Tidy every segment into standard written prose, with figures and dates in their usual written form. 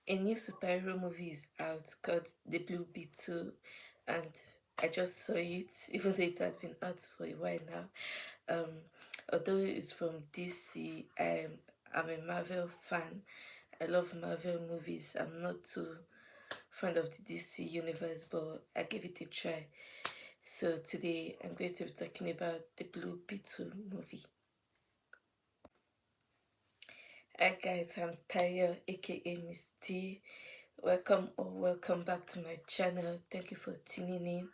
A new superhero movie is out called The Blue Beetle, and I just saw it, even though it has been out for a while now. Um, Although it's from DC, I'm a Marvel fan. I love Marvel movies. I'm not too fond of the DC universe, but I gave it a try. So today I'm going to be talking about the Blue Beetle movie. Hi guys, I'm Tayo, aka Miss T. Welcome or welcome back to my channel. Thank you for tuning in.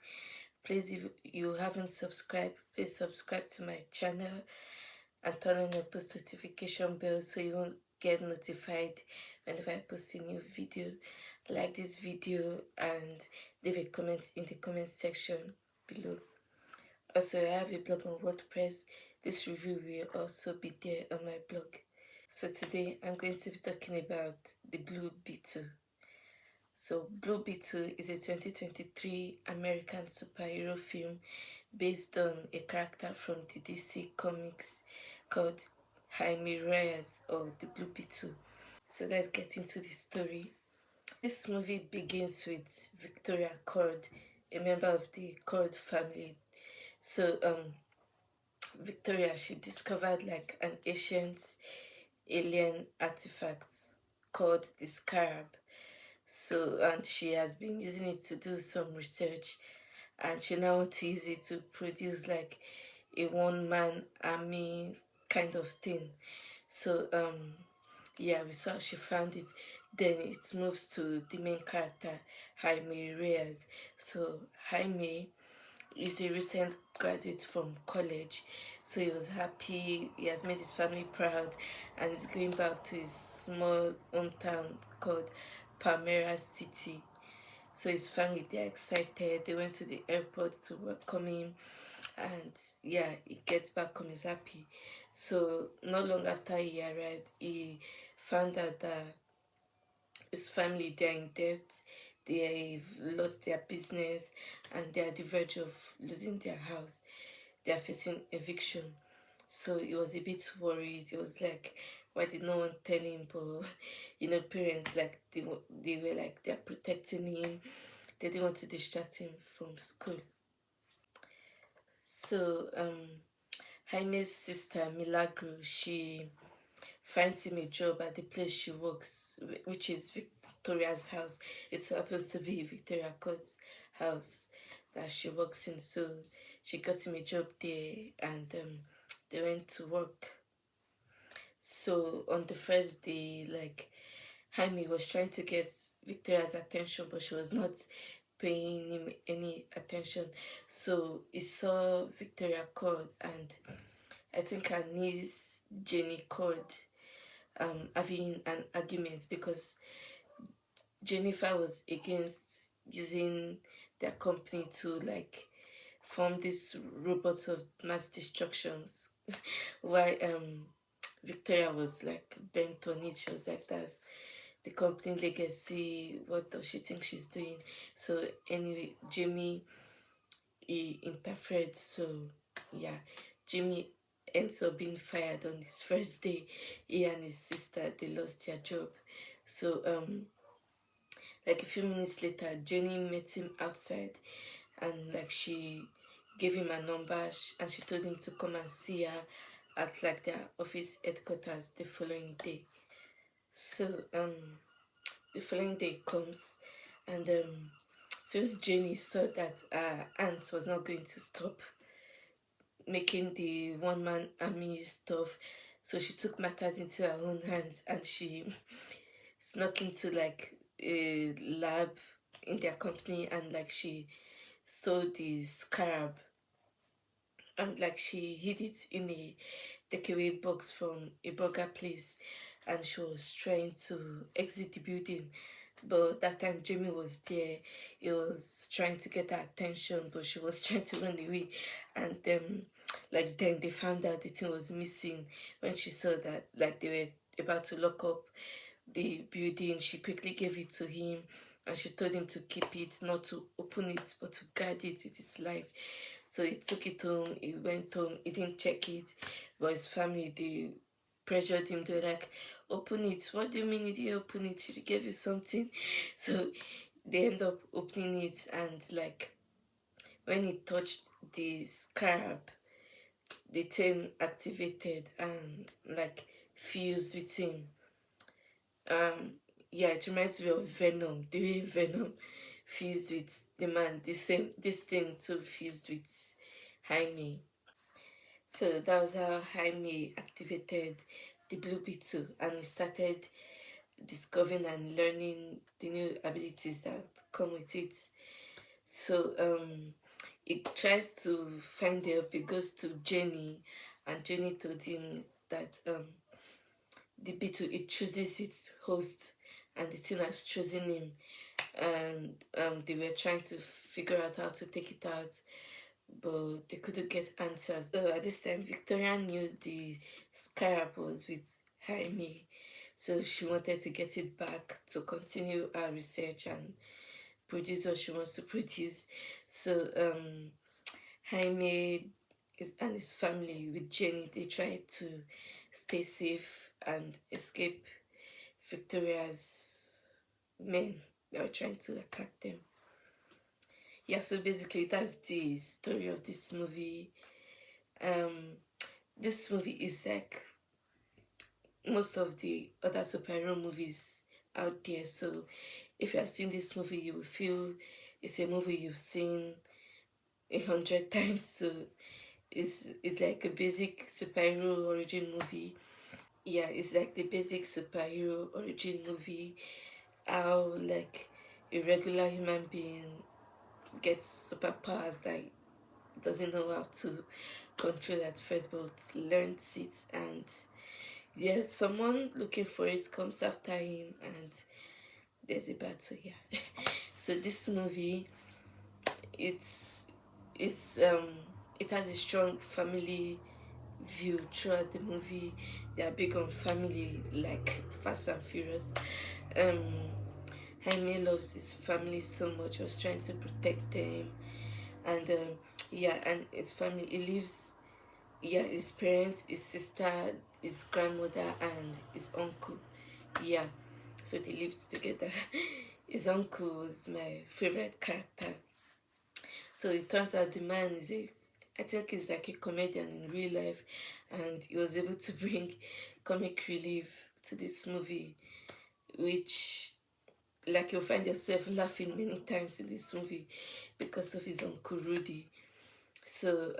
Please, if you haven't subscribed, please subscribe to my channel and turn on your post notification bell so you won't get notified whenever I post a new video. Like this video and leave a comment in the comment section below. Also, I have a blog on WordPress. This review will also be there on my blog. So today I'm going to be talking about the Blue Beetle. So Blue Beetle is a 2023 American superhero film based on a character from the DC comics called Jaime Reyes, or the Blue Beetle. So let's get into the story. This movie begins with Victoria Cord, a member of the Cord family. So Victoria, she discovered like an ancient alien artifact called the Scarab. So, and she has been using it to do some research, and she now wants to use it to produce like a one-man army kind of thing. So yeah, we saw she found it. Then it moves to the main character, Jaime Reyes. So Jaime is a recent graduate from college, so he was happy. He has made his family proud, and he's going back to his small hometown called Palmera City. So his family, they're excited. They went to the airport to welcome him, and yeah, he gets back home, he's happy. So not long after he arrived, he found out that his family, they're in debt, they've lost their business, and they're at the verge of losing their house. They're facing eviction. So he was a bit worried. He was like, why did no one tell him? But parents, like, they were like, they're protecting him. They didn't want to distract him from school. So Jaime's sister Milagro, she finds him a job at the place she works, which is Victoria's house. It happens to be Victoria Court's house that she works in. So she got him a job there, and they went to work. So on the first day, like, Jaime was trying to get Victoria's attention, but she was not paying him any attention. So he saw Victoria Cord and I think her niece Jenny Cord having an argument because Jennifer was against using their company to like form these robots of mass destructions. Why Victoria was like bent on it. She was like, that's the company legacy. What does she think she's doing? So anyway, Jimmy, he interfered. So yeah, Jimmy ends up being fired on his first day. He and his sister, they lost their job. So like a few minutes later, Jenny met him outside, and like she gave him a number, and she told him to come and see her at like their office headquarters the following day. So the following day comes, and since Jenny saw that her aunt was not going to stop making the one-man army stuff, so she took matters into her own hands, and she snuck into like a lab in their company, and like she stole the Scarab, and like she hid it in a takeaway box from a burger place, and she was trying to exit the building. But that time Jamie was there. He was trying to get her attention, but she was trying to run away. And like then they found out the thing was missing. When she saw that like they were about to lock up the building, she quickly gave it to him, and she told him to keep it, not to open it, but to guard it with his life. So he took it home, he went home, he didn't check it, but his family, they pressured him. They were like, open it. What do you mean you didn't open it? She gave you something. So they end up opening it, and like when he touched the scarab, the thing activated and like fused with him. Yeah, it reminds me of Venom. The way Venom fused with the man, the same this thing too fused with Jaime. So that was how Jaime activated the Blue Beetle, and he started discovering and learning the new abilities that come with it. So he tries to find help. He goes to Jenny, and Jenny told him that the beetle, it chooses its host, and the thing has chosen him. And they were trying to figure out how to take it out, but they couldn't get answers. So at this time, Victoria knew the scarab was with Jaime, so she wanted to get it back to continue her research and produce what she wants to produce. So Jaime and his family with Jenny, they tried to stay safe and escape Victoria's men that were trying to attack them. Yeah, so basically that's the story of this movie. Um, this movie is like most of the other superhero movies out there. So if you have seen this movie, you will feel it's a movie you've seen 100 times. So it's like a basic superhero origin movie. Yeah, it's like the basic superhero origin movie. How like a regular human being gets superpowers, like doesn't know how to control at first, but learns it, and yeah, someone looking for it comes after him, and there's a battle. Yeah. So this movie, it's it's um it has a strong family view throughout the movie. They are big on family, like Fast and Furious. um Jaime loves his family so much. He was trying to protect them, and yeah, and his family, he lives, yeah, his parents, his sister, his grandmother, and his uncle. Yeah, so they lived together. His uncle was my favorite character. So it turns out the man is a, I think he's like a comedian in real life, and he was able to bring comic relief to this movie, which like you'll find yourself laughing many times in this movie because of his uncle Rudy. So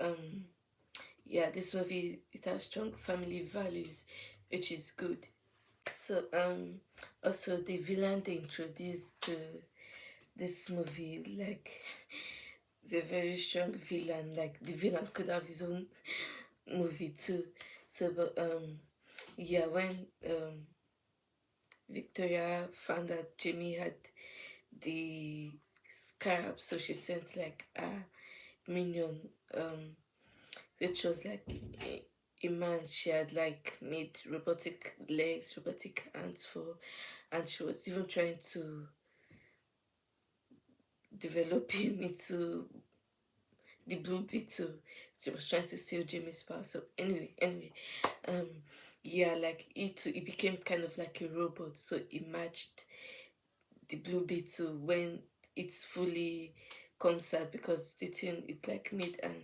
yeah, this movie, it has strong family values, which is good. So also the villain they introduced to this movie, like it's a very strong villain. Like the villain could have his own movie too. So but yeah, when Victoria found that Jamie had the scarab, so she sent like a minion, which was like a man she had like made robotic legs, robotic hands for, and she was even trying to develop him into the Blue Beetle. She was trying to steal Jimmy's power. So anyway, um, yeah, like it became kind of like a robot. So it matched the Blue Beetle when it's fully comes out, because the thing, it like made an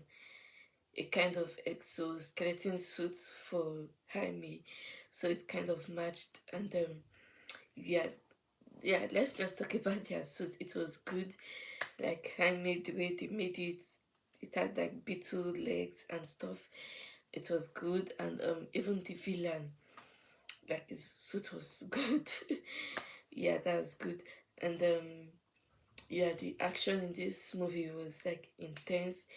a kind of exoskeleton suit for Jaime, so it kind of matched. And yeah, yeah, let's just talk about their suit. It was good. Like Jaime, the way they made it, it had like beetle legs and stuff. It was good. And even the villain, like his suit was good. Yeah, that was good. And yeah, the action in this movie was like intense.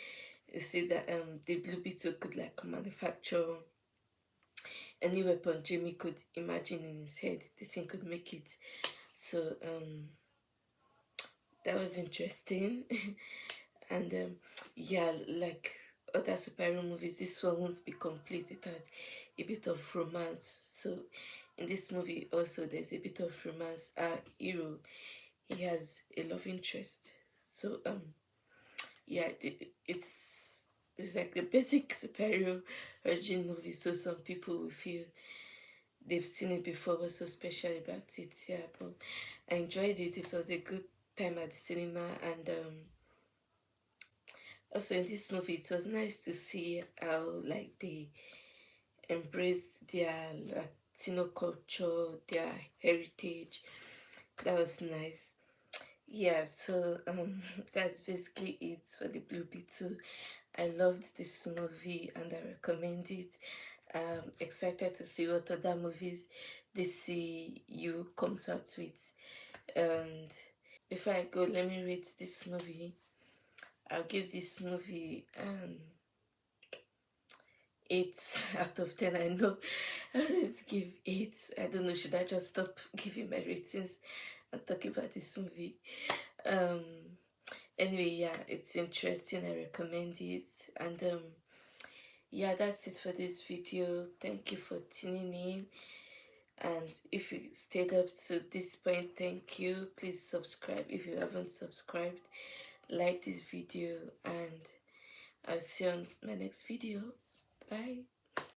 You see that the Blue Beetle could like manufacture any weapon Jimmy could imagine in his head. The thing could make it. So that was interesting. And yeah, like other superhero movies, this one won't be complete without a bit of romance. So in this movie also there's a bit of romance. Our hero, he has a love interest. So yeah, it's like the basic superhero origin movie. So some people will feel they've seen it before what's so special about it. Yeah, but I enjoyed it. It was a good time at the cinema, and also in this movie it was nice to see how like they embraced their Latino culture, their heritage. That was nice. Yeah, so that's basically it for the Blue Beetle. I loved this movie and I recommend it. Excited to see what other movies this you comes out with. And before I go, let me rate this movie. I'll give this movie 8 out of 10. I know I always give 8. I don't know, should I just stop giving my ratings and talk about this movie? Um anyway, yeah, it's interesting. I recommend it. And yeah, that's it for this video. Thank you for tuning in. And if you stayed up to this point, thank you. Please subscribe if you haven't subscribed. Like this video, and I'll see you on my next video. Bye.